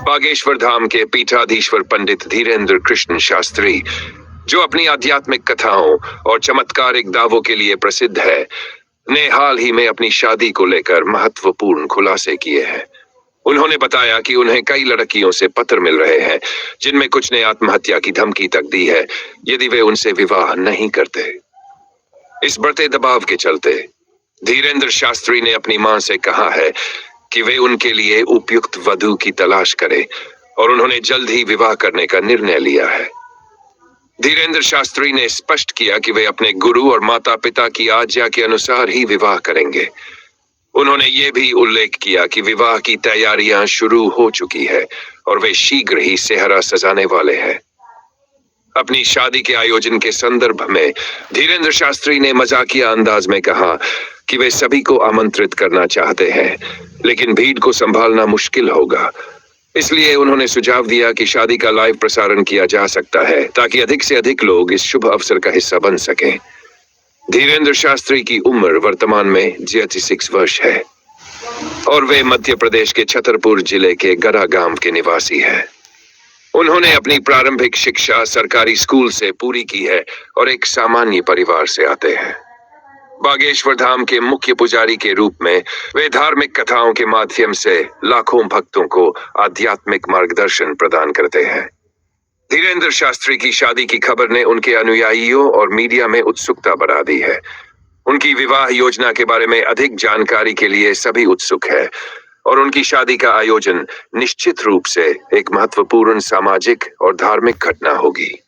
बागेश्वर धाम के पीठाधीश्वर पंडित धीरेन्द्र कृष्ण शास्त्री, जो अपनी आध्यात्मिक कथाओं और चमत्कारिक दावों के लिए प्रसिद्ध है, ने हाल ही में अपनी शादी को लेकर महत्वपूर्ण खुलासे किए हैं। उन्होंने बताया कि उन्हें कई लड़कियों से पत्र मिल रहे हैं, जिनमें कुछ ने आत्महत्या की धमकी तक दी है यदि वे उनसे विवाह नहीं करते। इस बढ़ते दबाव के चलते धीरेन्द्र शास्त्री ने अपनी मां से कहा है कि वे उनके लिए उपयुक्त वधू की तलाश करें और उन्होंने जल्द ही विवाह करने का निर्णय लिया है। धीरेन्द्र शास्त्री ने स्पष्ट किया कि वे अपने गुरु और माता पिता की आज्ञा के अनुसार ही विवाह करेंगे। उन्होंने ये भी उल्लेख किया कि विवाह की तैयारियां शुरू हो चुकी है और वे शीघ्र ही सेहरा सजाने वाले हैं। अपनी शादी के आयोजन के संदर्भ में धीरेन्द्र शास्त्री ने मजाकिया अंदाज में कहा कि वे सभी को आमंत्रित करना चाहते हैं, लेकिन भीड़ को संभालना मुश्किल होगा। इसलिए उन्होंने सुझाव दिया कि शादी का लाइव प्रसारण किया जा सकता है ताकि अधिक से अधिक लोग इस शुभ अवसर का हिस्सा बन सकें। धीरेन्द्र शास्त्री की उम्र वर्तमान में 86 वर्ष है और वे मध्य प्रदेश के छतरपुर जिले के गरा गांव के निवासी हैं। उन्होंने अपनी प्रारंभिक शिक्षा सरकारी स्कूल से पूरी की है और एक सामान्य परिवार से आते हैं। बागेश्वर धाम के मुख्य पुजारी के रूप में वे धार्मिक कथाओं के माध्यम से लाखों भक्तों को आध्यात्मिक मार्गदर्शन प्रदान करते हैं। धीरेन्द्र शास्त्री की शादी की खबर ने उनके अनुयायियों और मीडिया में उत्सुकता बढ़ा दी है। उनकी विवाह योजना के बारे में अधिक जानकारी के लिए सभी उत्सुक है और उनकी शादी का आयोजन निश्चित रूप से एक महत्वपूर्ण सामाजिक और धार्मिक घटना होगी।